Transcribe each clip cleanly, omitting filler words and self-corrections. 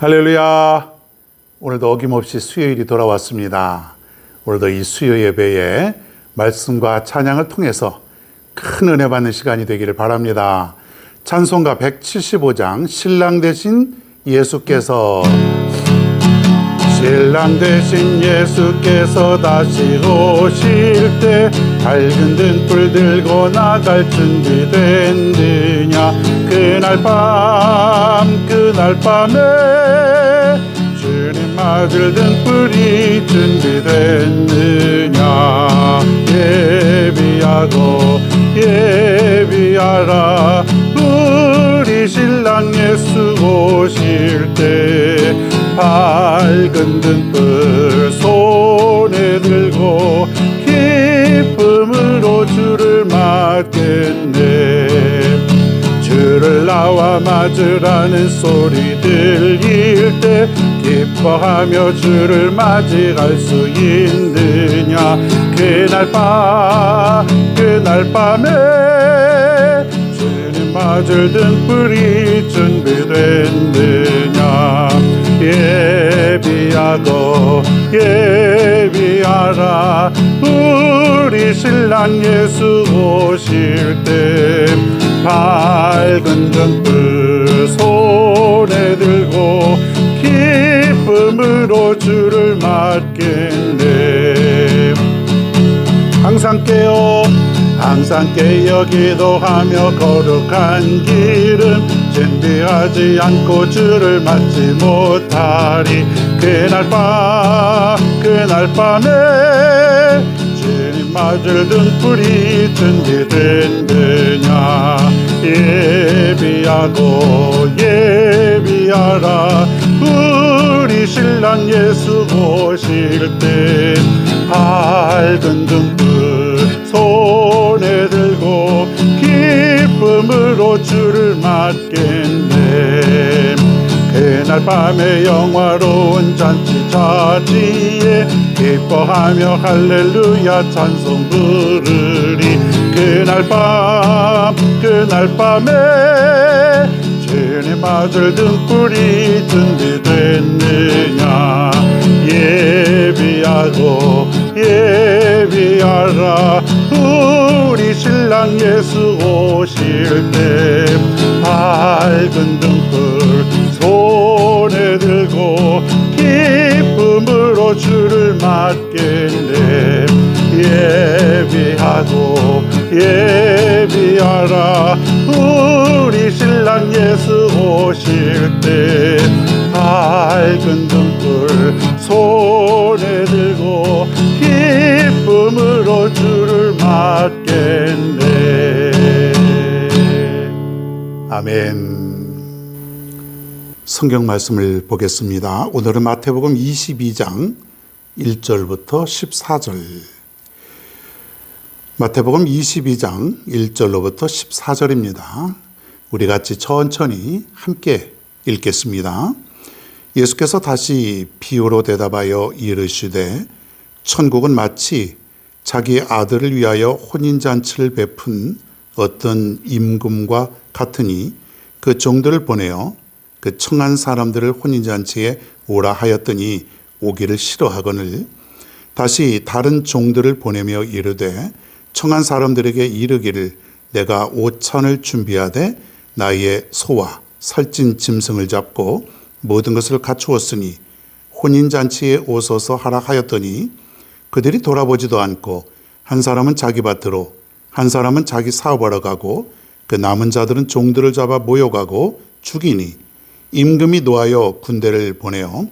할렐루야. 오늘도 어김없이 수요일이 돌아왔습니다. 오늘도 이 수요 예배에 말씀과 찬양을 통해서 큰 은혜 받는 시간이 되기를 바랍니다. 찬송가 175장 신랑 되신 예수께서 다시 오실 때 밝은 등불 들고 나갈 준비됐느냐. 그날 밤에 주님 맞을 등불이 준비됐느냐. 예비하라. 우리 신랑 예수 오실 때 밝은 등불 손에 들고 기쁨으로 주를 맞겠네. 주를 나와 맞으라는 소리 들릴 때 기뻐하며 주를 맞이할 수 있느냐. 그날 밤에 주님 맞을 등불이 준비됐느냐. 예비하라. 우리 신랑 예수 오실 때 밝은 등불 손에 들고 기쁨으로 주를 맞겠네. 항상 깨어 기도하며 거룩한 기름 준비하지 않고 주를 맞지 못하리. 그날 밤에 주님 맞을 등불이 준비됐느냐. 예비하라. 우리 신랑 예수 오실 때 밝은 등불 손에 들고 기쁨으로 주를 맞겠네. 그날 밤에 영화로운 잔치자리에 기뻐하며 할렐루야 찬송 부르리. 그날 밤에 주님 맞을 등불이 준비됐느냐. 예비하라. 우리 신랑 예수 오실 때 밝은 등불 손에 들고 기쁨으로 주를 맞겠네. 예비하라. 우리 신랑 예수 오실 때 밝은 등불 손에 들고 기쁨으로 주를 맞겠네. 아멘. 성경 말씀을 보겠습니다. 오늘은 마태복음 22장 1절부터 14절. 마태복음 22장 1절로부터 14절입니다. 우리 같이 천천히 함께 읽겠습니다. 예수께서 다시 비유로 대답하여 이르시되 천국은 마치 자기 아들을 위하여 혼인잔치를 베푼 어떤 임금과 같으니 그 종들을 보내어 그 청한 사람들을 혼인잔치에 오라 하였더니 오기를 싫어하거늘 다시 다른 종들을 보내며 이르되 청한 사람들에게 이르기를 내가 오찬을 준비하되 나의 소와 살찐 짐승을 잡고 모든 것을 갖추었으니 혼인잔치에 오소서 하라 하였더니 그들이 돌아보지도 않고 한 사람은 자기 밭으로 한 사람은 자기 사업하러 가고 그 남은 자들은 종들을 잡아 모여가고 죽이니 임금이 노하여 군대를 보내어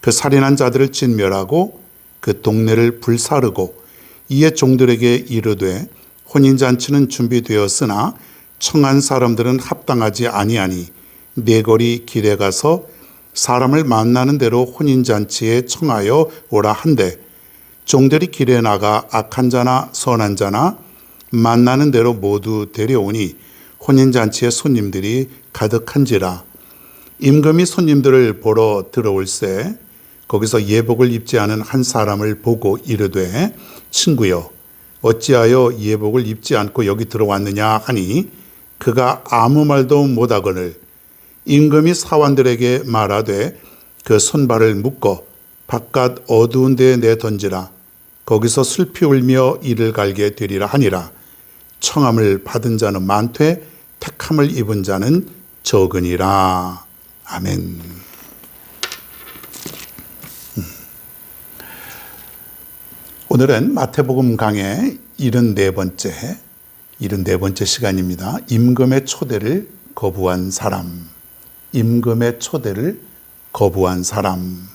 그 살인한 자들을 진멸하고 그 동네를 불사르고 이에 종들에게 이르되 혼인잔치는 준비되었으나 청한 사람들은 합당하지 아니하니 네거리 길에 가서 사람을 만나는 대로 혼인잔치에 청하여 오라 한데 종들이 길에 나가 악한 자나 선한 자나 만나는 대로 모두 데려오니 혼인잔치에 손님들이 가득한지라. 임금이 손님들을 보러 들어올새 거기서 예복을 입지 않은 한 사람을 보고 이르되 친구여 어찌하여 예복을 입지 않고 여기 들어왔느냐 하니 그가 아무 말도 못하거늘 임금이 사환들에게 말하되 그 손발을 묶어 바깥 어두운 데에 내던지라. 거기서 슬피 울며 이를 갈게 되리라 하니라. 청함을 받은 자는 많되 택함을 입은 자는 적으니라. 아멘. 오늘은 마태복음 강의 74번째 시간입니다. 임금의 초대를 거부한 사람. 임금의 초대를 거부한 사람.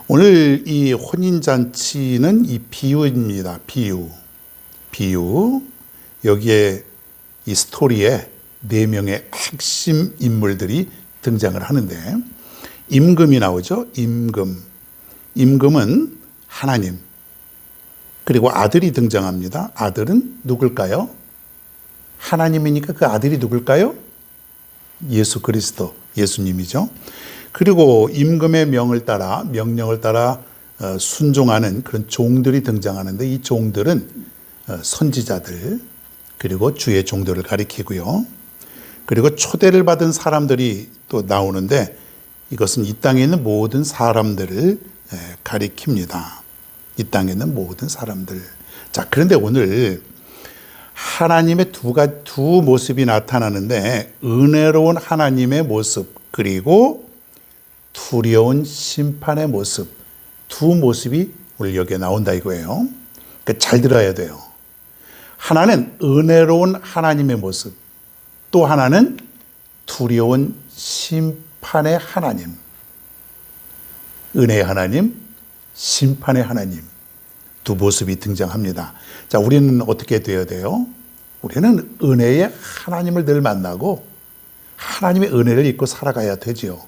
오늘 이 혼인잔치는 이 비유입니다. 비유. 여기에 이 스토리에 4명의 핵심 인물들이 등장을 하는데, 임금이 나오죠. 임금은 하나님. 그리고 아들이 등장합니다. 아들은 누굴까요? 하나님이니까 그 아들이 누굴까요? 예수 그리스도, 예수님이죠. 그리고 임금의 명령을 따라 순종하는 그런 종들이 등장하는데, 이 종들은 선지자들, 그리고 주의 종들을 가리키고요. 그리고 초대를 받은 사람들이 또 나오는데, 이것은 이 땅에 있는 모든 사람들을 가리킵니다. 이 땅에 있는 모든 사람들. 자, 그런데 오늘 하나님의 두 모습이 나타나는데, 은혜로운 하나님의 모습, 그리고 두려운 심판의 모습, 두 모습이 오늘 여기에 나온다 이거예요. 그러니까 잘 들어야 돼요. 하나는 은혜로운 하나님의 모습, 또 하나는 두려운 심판의 하나님. 은혜의 하나님, 심판의 하나님, 두 모습이 등장합니다. 자, 우리는 어떻게 되어야 돼요? 우리는 은혜의 하나님을 늘 만나고 하나님의 은혜를 입고 살아가야 되지요.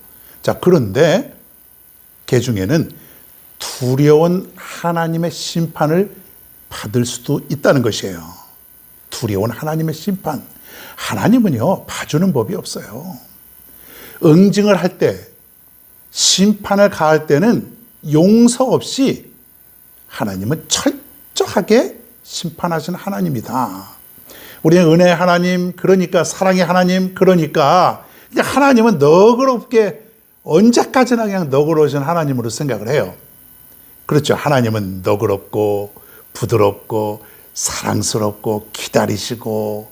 자, 그런데 그 중에는 두려운 하나님의 심판을 받을 수도 있다는 것이에요. 두려운 하나님의 심판. 하나님은요, 봐주는 법이 없어요. 응징을 할 때, 심판을 가할 때는 용서 없이 하나님은 철저하게 심판하시는 하나님이다. 우리는 은혜의 하나님, 그러니까 사랑의 하나님, 그러니까 하나님은 너그럽게 언제까지나 그냥 너그러우신 하나님으로 생각을 해요. 그렇죠. 하나님은 너그럽고 부드럽고 사랑스럽고 기다리시고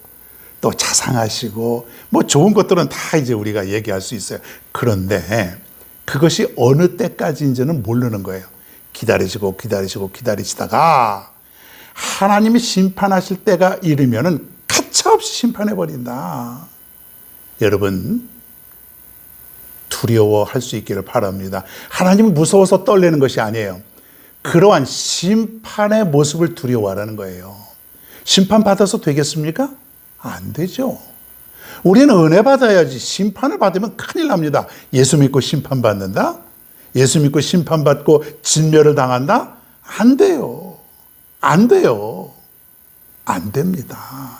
또 자상하시고 뭐 좋은 것들은 다 이제 우리가 얘기할 수 있어요. 그런데 그것이 어느 때까지인지는 모르는 거예요. 기다리시다가 하나님이 심판하실 때가 이르면은 가차없이 심판해버린다. 여러분, 두려워할 수 있기를 바랍니다. 하나님은 무서워서 떨리는 것이 아니에요. 그러한 심판의 모습을 두려워하라는 거예요. 심판받아서 되겠습니까? 안 되죠. 우리는 은혜 받아야지. 심판을 받으면 큰일 납니다. 예수 믿고 심판받는다? 예수 믿고 심판받고 진멸을 당한다? 안 돼요. 안 됩니다.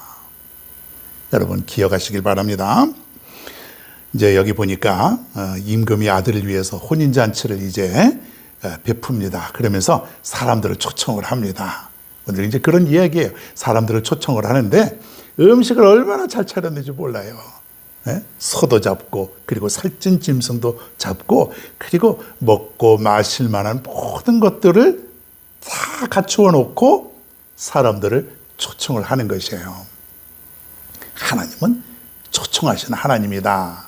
여러분 기억하시길 바랍니다. 이제 여기 보니까 임금이 아들을 위해서 혼인잔치를 이제 베풉니다. 그러면서 사람들을 초청을 합니다. 오늘 이제 그런 이야기예요. 사람들을 초청을 하는데 음식을 얼마나 잘 차렸는지 몰라요. 소도 잡고 그리고 살찐 짐승도 잡고 그리고 먹고 마실 만한 모든 것들을 다 갖추어 놓고 사람들을 초청을 하는 것이에요. 하나님은 초청하시는 하나님이다.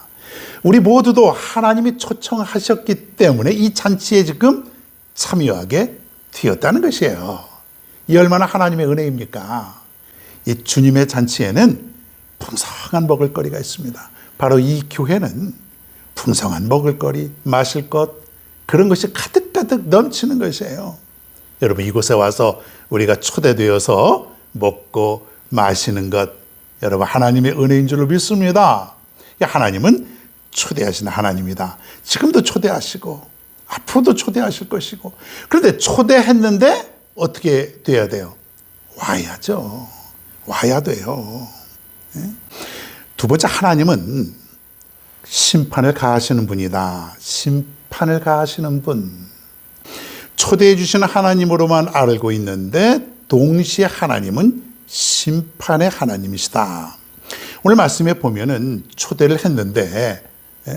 우리 모두도 하나님이 초청하셨기 때문에 이 잔치에 지금 참여하게 되었다는 것이에요. 이 얼마나 하나님의 은혜입니까? 이 주님의 잔치에는 풍성한 먹을거리가 있습니다. 바로 이 교회는 풍성한 먹을거리, 마실 것, 그런 것이 가득가득 넘치는 것이에요. 여러분 이곳에 와서 우리가 초대되어서 먹고 마시는 것, 여러분 하나님의 은혜인 줄로 믿습니다. 하나님은 초대하시는 하나님이다. 지금도 초대하시고 앞으로도 초대하실 것이고, 그런데 초대했는데 어떻게 돼야 돼요? 와야죠. 와야 돼요. 두 번째, 하나님은 심판을 가하시는 분이다. 심판을 가하시는 분. 초대해 주시는 하나님으로만 알고 있는데 동시에 하나님은 심판의 하나님이시다. 오늘 말씀에 보면은 초대를 했는데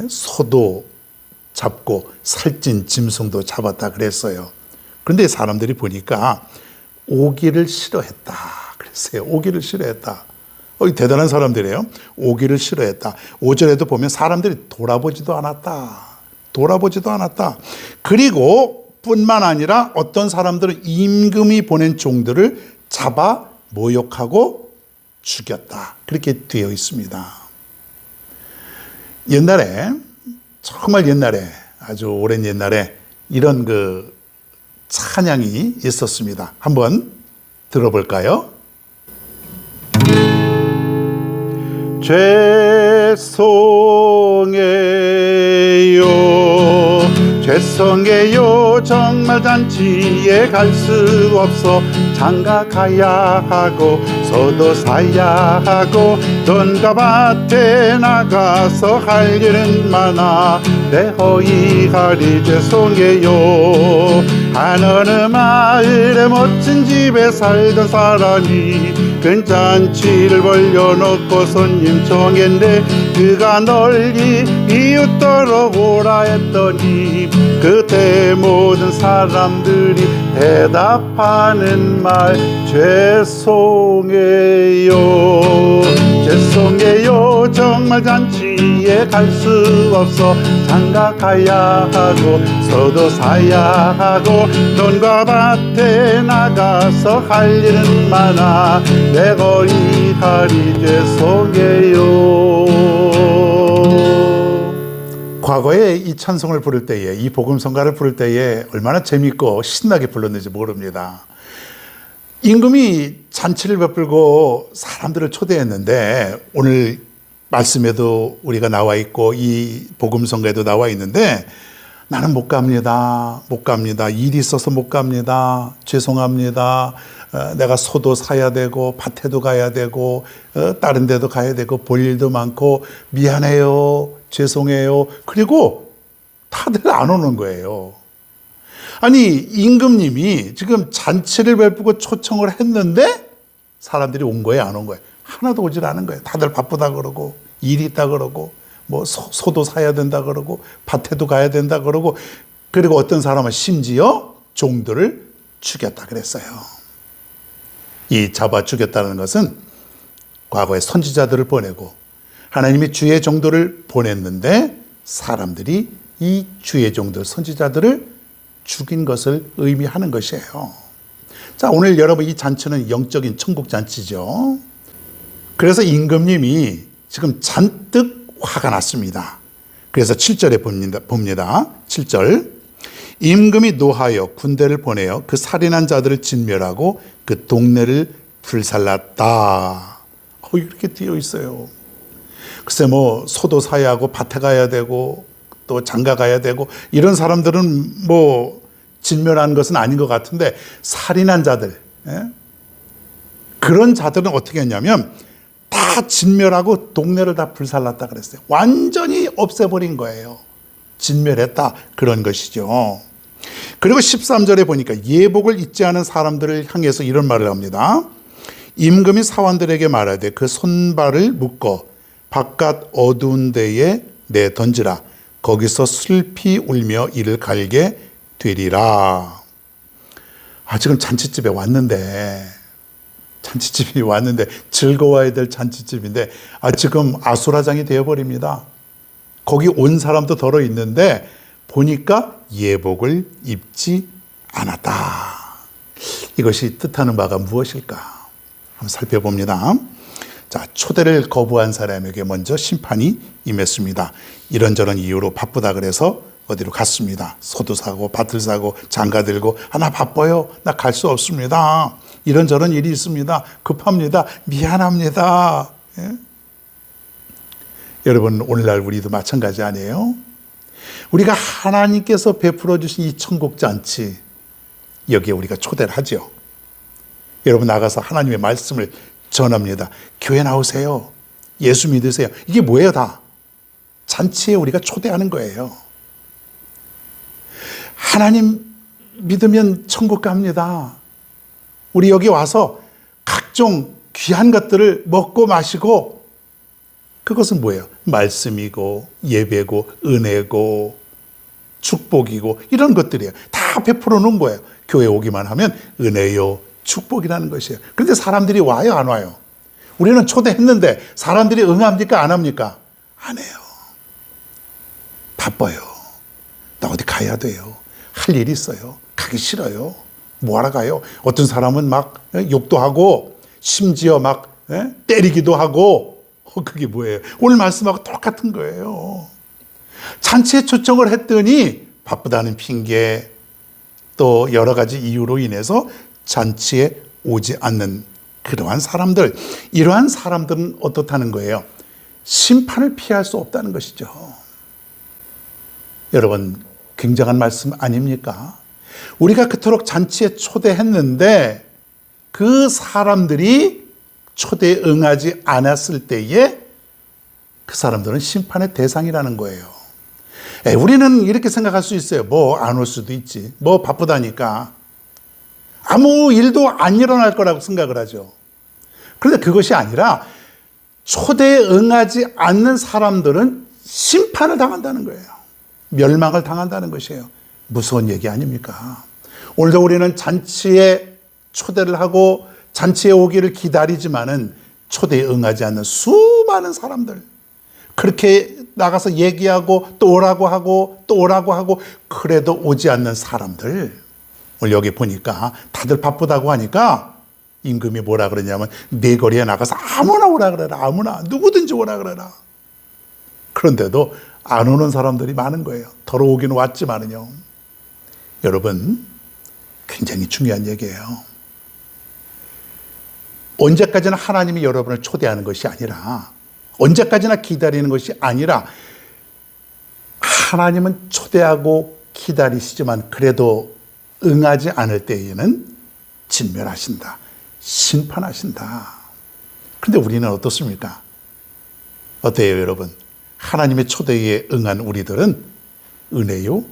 소도 잡고 살찐 짐승도 잡았다 그랬어요. 그런데 사람들이 보니까 오기를 싫어했다 그랬어요. 오기를 싫어했다. 대단한 사람들이에요. 오기를 싫어했다. 5절에도 보면 사람들이 돌아보지도 않았다. 돌아보지도 않았다. 그리고 뿐만 아니라 어떤 사람들은 임금이 보낸 종들을 잡아 모욕하고 죽였다. 그렇게 되어 있습니다. 옛날에, 정말 옛날에, 아주 오랜 옛날에 이런 찬양이 있었습니다. 한번 들어볼까요? 죄송해요, 죄송해요, 정말 잔치에 갈 수 없어 장가 가야 하고 소도 사야 하고 돈과 밭에 나가서 할 일은 많아 내 허이하리 죄송해요. 한 어느 마을에 멋진 집에 살던 사람이 큰 잔치를 벌려놓고 손님 정했네. 그가 널리 이웃도록 오라 했더니 그때 모든 사람들이 대답하는 말 죄송해요, 죄송해요, 정말 잔치에 갈 수 없어 장가 가야 하고 소도 사야 하고 돈과 밭에 나가서 할 일은 많아 내 거리하리 죄송해요. 과거에 이 찬송을 부를 때에, 이 복음성가를 부를 때에 얼마나 재밌고 신나게 불렀는지 모릅니다. 임금이 잔치를 베풀고 사람들을 초대했는데, 오늘 말씀에도 우리가 나와 있고 이 복음성가에도 나와 있는데, 나는 못 갑니다. 못 갑니다. 일이 있어서 못 갑니다. 죄송합니다. 내가 소도 사야 되고 밭에도 가야 되고 다른 데도 가야 되고 볼 일도 많고 미안해요. 죄송해요. 그리고 다들 안 오는 거예요. 아니, 임금님이 지금 잔치를 베푸고 초청을 했는데 사람들이 온 거예요, 안 온 거예요? 하나도 오질 않은 거예요. 다들 바쁘다 그러고 일이 있다 그러고 뭐 소도 사야 된다 그러고 밭에도 가야 된다 그러고, 그리고 어떤 사람은 심지어 종들을 죽였다 그랬어요. 이 잡아 죽였다는 것은 과거에 선지자들을 보내고 하나님이 주의 종들을 보냈는데 사람들이 이 주의 종들 선지자들을 죽인 것을 의미하는 것이에요. 자, 오늘 여러분 이 잔치는 영적인 천국 잔치죠. 그래서 임금님이 지금 잔뜩 화가 났습니다. 그래서 7절에 봅니다. 7절. 임금이 노하여 군대를 보내어 그 살인한 자들을 진멸하고 그 동네를 불살랐다. 이렇게 되어 있어요. 글쎄 뭐 소도 사야 하고 밭에 가야 되고 또 장가 가야 되고 이런 사람들은 뭐 진멸한 것은 아닌 것 같은데, 살인한 자들, 그런 자들은 어떻게 했냐면 다 진멸하고 동네를 다 불살랐다 그랬어요. 완전히 없애버린 거예요. 진멸했다, 그런 것이죠. 그리고 13절에 보니까 예복을 잊지 않은 사람들을 향해서 이런 말을 합니다. 임금이 사환들에게 말하되 그 손발을 묶어 바깥 어두운 데에 내 던지라. 거기서 슬피 울며 이를 갈게 되리라. 지금 잔치집에 왔는데, 즐거워야 될 잔치집인데 지금 아수라장이 되어버립니다. 거기 온 사람도 덜어 있는데 보니까 예복을 입지 않았다. 이것이 뜻하는 바가 무엇일까? 한번 살펴봅니다. 자, 초대를 거부한 사람에게 먼저 심판이 임했습니다. 이런저런 이유로 바쁘다 그래서 어디로 갔습니다. 소도 사고 밭을 사고 장가 들고 나 바빠요. 나 갈 수 없습니다. 이런저런 일이 있습니다. 급합니다. 미안합니다. 예? 여러분, 오늘날 우리도 마찬가지 아니에요? 우리가 하나님께서 베풀어 주신 이 천국 잔치, 여기에 우리가 초대를 하죠. 여러분 나가서 하나님의 말씀을 전합니다. 교회 나오세요. 예수 믿으세요. 이게 뭐예요? 다 잔치에 우리가 초대하는 거예요. 하나님 믿으면 천국 갑니다. 우리 여기 와서 각종 귀한 것들을 먹고 마시고, 그것은 뭐예요? 말씀이고 예배고 은혜고 축복이고 이런 것들이에요. 다 베풀어 놓은 거예요. 교회 오기만 하면 은혜요, 축복이라는 것이에요. 그런데 사람들이 와요, 안 와요? 우리는 초대했는데 사람들이 응합니까, 안 합니까? 안 해요. 바빠요. 나 어디 가야 돼요. 할 일이 있어요. 가기 싫어요. 뭐하러 가요? 어떤 사람은 막 욕도 하고 심지어 막 때리기도 하고. 그게 뭐예요? 오늘 말씀하고 똑같은 거예요. 잔치에 초청을 했더니 바쁘다는 핑계 또 여러 가지 이유로 인해서 잔치에 오지 않는 그러한 사람들, 이러한 사람들은 어떻다는 거예요? 심판을 피할 수 없다는 것이죠. 여러분, 굉장한 말씀 아닙니까? 우리가 그토록 잔치에 초대했는데 그 사람들이 초대에 응하지 않았을 때에 그 사람들은 심판의 대상이라는 거예요. 우리는 이렇게 생각할 수 있어요. 뭐 안 올 수도 있지. 뭐 바쁘다니까. 아무 일도 안 일어날 거라고 생각을 하죠. 그런데 그것이 아니라 초대에 응하지 않는 사람들은 심판을 당한다는 거예요. 멸망을 당한다는 것이에요. 무서운 얘기 아닙니까? 오늘도 우리는 잔치에 초대를 하고 잔치에 오기를 기다리지만은 초대에 응하지 않는 수많은 사람들, 그렇게 나가서 얘기하고 또 오라고 하고 또 오라고 하고 그래도 오지 않는 사람들, 오늘 여기 보니까 다들 바쁘다고 하니까 임금이 뭐라 그러냐면 네 거리에 나가서 아무나 오라 그래라. 아무나 누구든지 오라 그래라. 그런데도 안 오는 사람들이 많은 거예요. 더러우긴 왔지만은요. 여러분, 굉장히 중요한 얘기예요. 언제까지나 하나님이 여러분을 초대하는 것이 아니라, 언제까지나 기다리는 것이 아니라, 하나님은 초대하고 기다리시지만 그래도 응하지 않을 때에는 진멸하신다, 심판하신다. 그런데 우리는 어떻습니까? 어때요, 여러분? 하나님의 초대에 응한 우리들은 은혜요,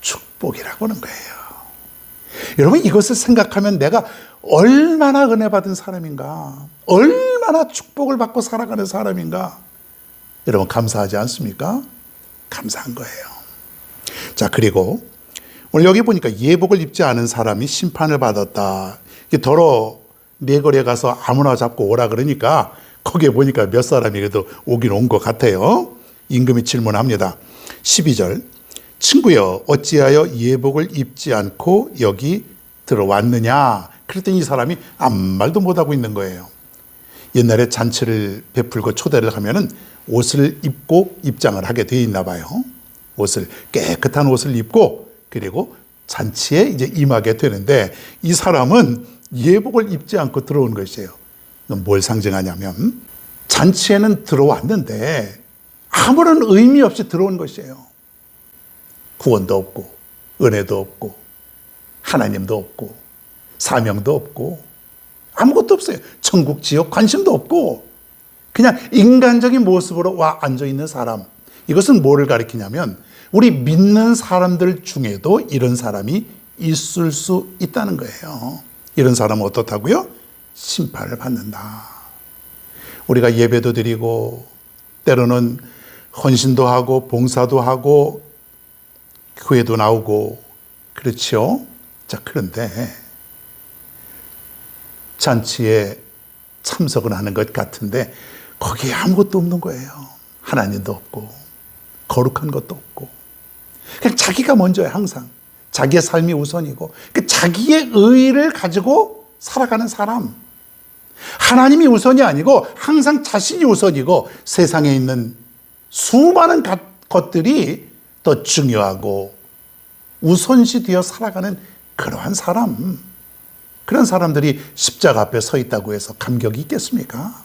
축복이라고 하는 거예요. 여러분, 이것을 생각하면 내가 얼마나 은혜 받은 사람인가, 얼마나 축복을 받고 살아가는 사람인가, 여러분 감사하지 않습니까? 감사한 거예요. 자, 그리고 오늘 여기 보니까 예복을 입지 않은 사람이 심판을 받았다. 이게 더러 네거리에 가서 아무나 잡고 오라 그러니까 거기에 보니까 몇 사람이 그래도 오긴 온 것 같아요. 임금이 질문합니다. 12절, 친구여 어찌하여 예복을 입지 않고 여기 들어왔느냐. 그랬더니 이 사람이 아무 말도 못하고 있는 거예요. 옛날에 잔치를 베풀고 초대를 하면은 옷을 입고 입장을 하게 되어 있나 봐요. 옷을, 깨끗한 옷을 입고 그리고 잔치에 이제 임하게 되는데 이 사람은 예복을 입지 않고 들어온 것이에요. 뭘 상징하냐면 잔치에는 들어왔는데 아무런 의미 없이 들어온 것이에요. 구원도 없고 은혜도 없고 하나님도 없고 사명도 없고 아무것도 없어요. 천국 지옥 관심도 없고 그냥 인간적인 모습으로 와 앉아있는 사람. 이것은 뭐를 가리키냐면 우리 믿는 사람들 중에도 이런 사람이 있을 수 있다는 거예요. 이런 사람은 어떻다고요? 심판을 받는다. 우리가 예배도 드리고 때로는 헌신도 하고 봉사도 하고 교회도 나오고 그렇죠? 자, 그런데 잔치에 참석을 하는 것 같은데 거기에 아무것도 없는 거예요. 하나님도 없고 거룩한 것도 없고 그냥 자기가 먼저예요. 항상 자기의 삶이 우선이고 자기의 의의를 가지고 살아가는 사람. 하나님이 우선이 아니고 항상 자신이 우선이고 세상에 있는 수많은 것들이 더 중요하고 우선시되어 살아가는 그러한 사람. 그런 사람들이 십자가 앞에 서 있다고 해서 감격이 있겠습니까?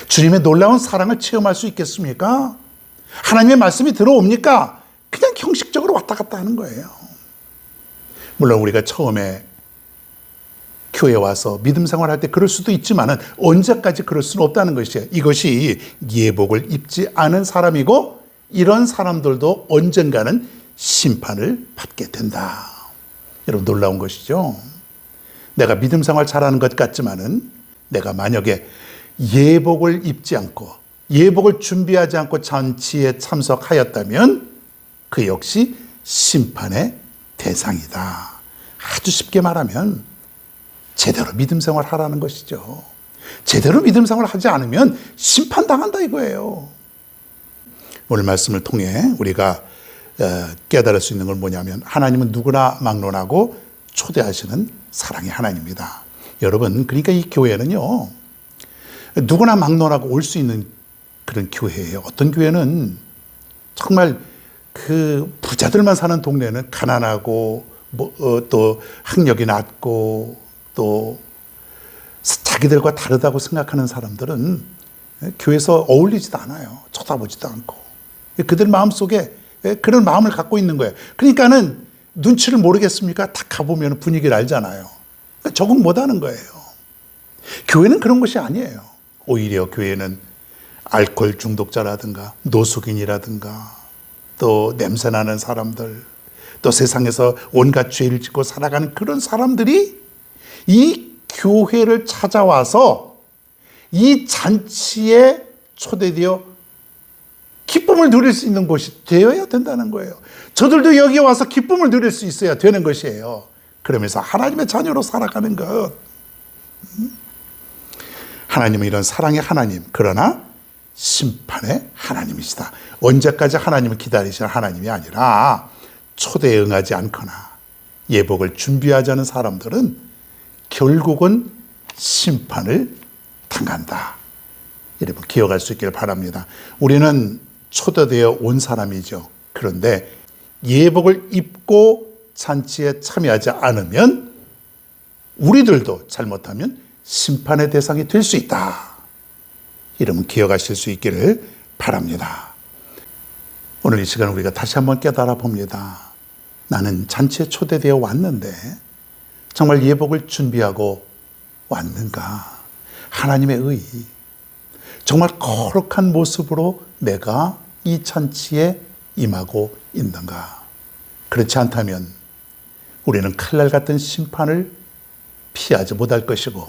주님의 놀라운 사랑을 체험할 수 있겠습니까? 하나님의 말씀이 들어옵니까? 그냥 형식적으로 왔다 갔다 하는 거예요. 물론 우리가 처음에 교회 와서 믿음 생활할 때 그럴 수도 있지만 언제까지 그럴 수는 없다는 것이에요. 이것이 예복을 입지 않은 사람이고 이런 사람들도 언젠가는 심판을 받게 된다. 여러분 놀라운 것이죠. 내가 믿음 생활 잘하는 것 같지만은 내가 만약에 예복을 입지 않고 예복을 준비하지 않고 잔치에 참석하였다면 그 역시 심판의 대상이다. 아주 쉽게 말하면 제대로 믿음 생활하라는 것이죠. 제대로 믿음 생활을 하지 않으면 심판당한다 이거예요. 오늘 말씀을 통해 우리가 깨달을 수 있는 건 뭐냐면 하나님은 누구나 막론하고 초대하시는 사랑의 하나님입니다. 여러분, 그러니까 이 교회는요, 누구나 막론하고 올 수 있는 그런 교회예요. 어떤 교회는 정말 그 부자들만 사는 동네는 가난하고 또 학력이 낮고 또 자기들과 다르다고 생각하는 사람들은 교회에서 어울리지도 않아요. 쳐다보지도 않고. 그들 마음속에 그런 마음을 갖고 있는 거예요. 그러니까는 눈치를 모르겠습니까? 딱 가보면 분위기를 알잖아요. 적응 못하는 거예요. 교회는 그런 것이 아니에요. 오히려 교회는 알코올 중독자라든가 노숙인이라든가 또 냄새나는 사람들, 또 세상에서 온갖 죄를 짓고 살아가는 그런 사람들이 이 교회를 찾아와서 이 잔치에 초대되어 기쁨을 누릴 수 있는 곳이 되어야 된다는 거예요. 저들도 여기 와서 기쁨을 누릴 수 있어야 되는 것이에요. 그러면서 하나님의 자녀로 살아가는 것. 하나님은 이런 사랑의 하나님, 그러나 심판의 하나님이시다. 언제까지 하나님을 기다리시는 하나님이 아니라 초대에 응하지 않거나 예복을 준비하지 않은 사람들은 결국은 심판을 당한다. 여러분 기억할 수 있기를 바랍니다. 우리는 초대되어 온 사람이죠. 그런데 예복을 입고 잔치에 참여하지 않으면 우리들도 잘못하면 심판의 대상이 될 수 있다. 이러면 기억하실 수 있기를 바랍니다. 오늘 이 시간 우리가 다시 한번 깨달아 봅니다. 나는 잔치에 초대되어 왔는데 정말 예복을 준비하고 왔는가? 하나님의 의, 정말 거룩한 모습으로 내가 이 잔치에 임하고 있는가? 그렇지 않다면 우리는 칼날 같은 심판을 피하지 못할 것이고,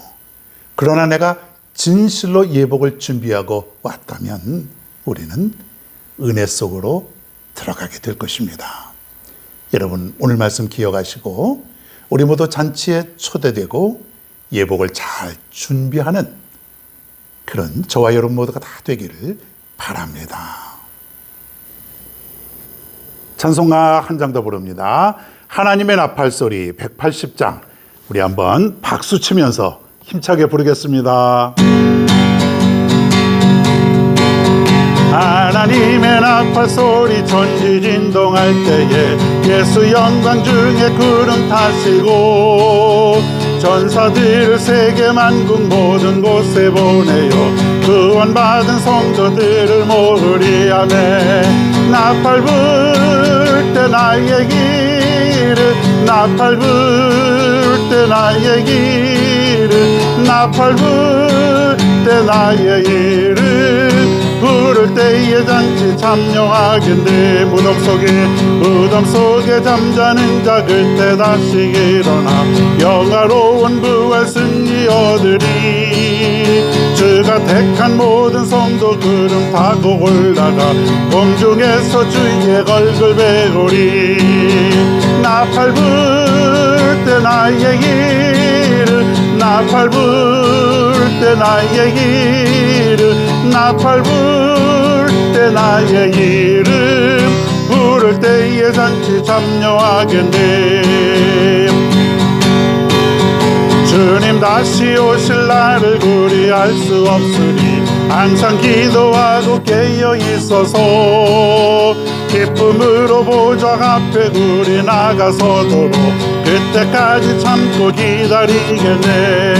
그러나 내가 진실로 예복을 준비하고 왔다면 우리는 은혜 속으로 들어가게 될 것입니다. 여러분 오늘 말씀 기억하시고 우리 모두 잔치에 초대되고 예복을 잘 준비하는 그런 저와 여러분 모두가 다 되기를 바랍니다. 찬송가 한 장 더 부릅니다. 하나님의 나팔소리 180장. 우리 한번 박수 치면서 힘차게 부르겠습니다. 하나님의 나팔소리 천지진동할 때에 예수 영광 중에 구름 타시고 전사들을 세계 만국 모든 곳에 보내요 구원받은 성도들을 모으리하네. 나팔 불 때 나의 길을 나팔 불 때 나의 길을 나팔 불 때 나의 길을 부를 때에 잔치 참여하겠네. 무덤 속에 잠자는 자 그때 다시 일어나 영화로운 부활 승리 얻으리. 주가 택한 모든 성도 구름 타고 올라가 공중에서 주의 얼굴 배우리. 나팔 불 때 나의 길을 나팔 불 때 나의 길을 나팔 불 때 나의 이름 부를 때에 잔치 참여하겠네. 주님 다시 오실 날을 구리할 수 없으니 항상 기도하고 깨어 있어서 기쁨으로 보좌 앞에 우리 나가서도록 그때까지 참고 기다리겠네.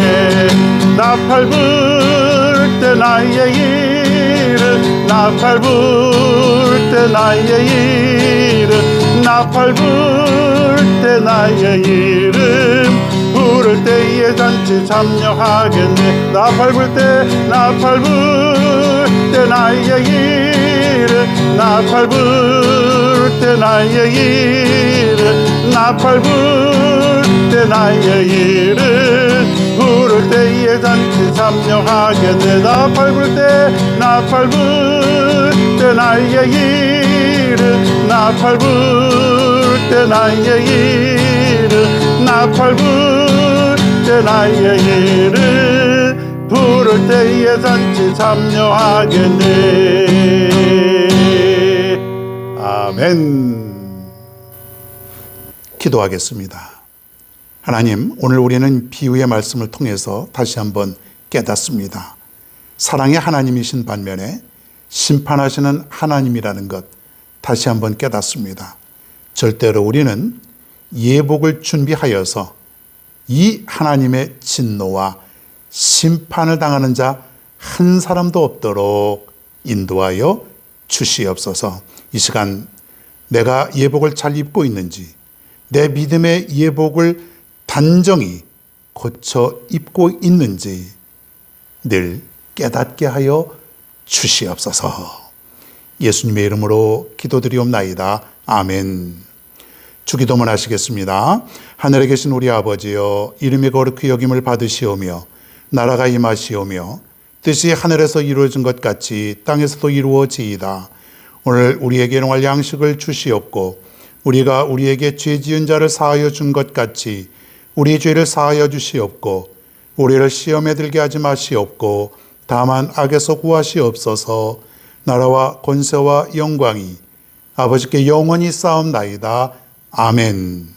나팔 불 때 나의 이름 나팔 불 때 나의 이름 나팔 불 때 나의 이름 부를 때에 잔치 참여하겠네. 나팔 불 때 나의 이름 나팔 불 때 나의 이름 나팔 불 때 나의 이름 부를 때에 잔치 참여하겠네. 나팔 불 때 나의 이름 나팔 불 때 나의 이름 나팔 불 때 나의 이름 부를 때에 잔치 참여하겠네. 아멘. 기도하겠습니다. 하나님, 오늘 우리는 비유의 말씀을 통해서 다시 한번 깨닫습니다. 사랑의 하나님이신 반면에 심판하시는 하나님이라는 것 다시 한번 깨닫습니다. 절대로 우리는 예복을 준비하여서 이 하나님의 진노와 심판을 당하는 자 한 사람도 없도록 인도하여 주시옵소서. 이 시간 내가 예복을 잘 입고 있는지, 내 믿음의 예복을 단정히 고쳐 입고 있는지 늘 깨닫게 하여 주시옵소서. 예수님의 이름으로 기도드리옵나이다. 아멘. 주기도문 하시겠습니다. 하늘에 계신 우리 아버지여, 이름이 거룩히 여김을 받으시오며 나라가 임하시오며 뜻이 하늘에서 이루어진 것 같이 땅에서도 이루어지이다. 오늘 우리에게 일용할 양식을 주시옵고 우리가 우리에게 죄 지은 자를 사하여 준 것 같이 우리 죄를 사하여 주시옵고 우리를 시험에 들게 하지 마시옵고 다만 악에서 구하시옵소서. 나라와 권세와 영광이 아버지께 영원히 쌓옵나이다. 아멘.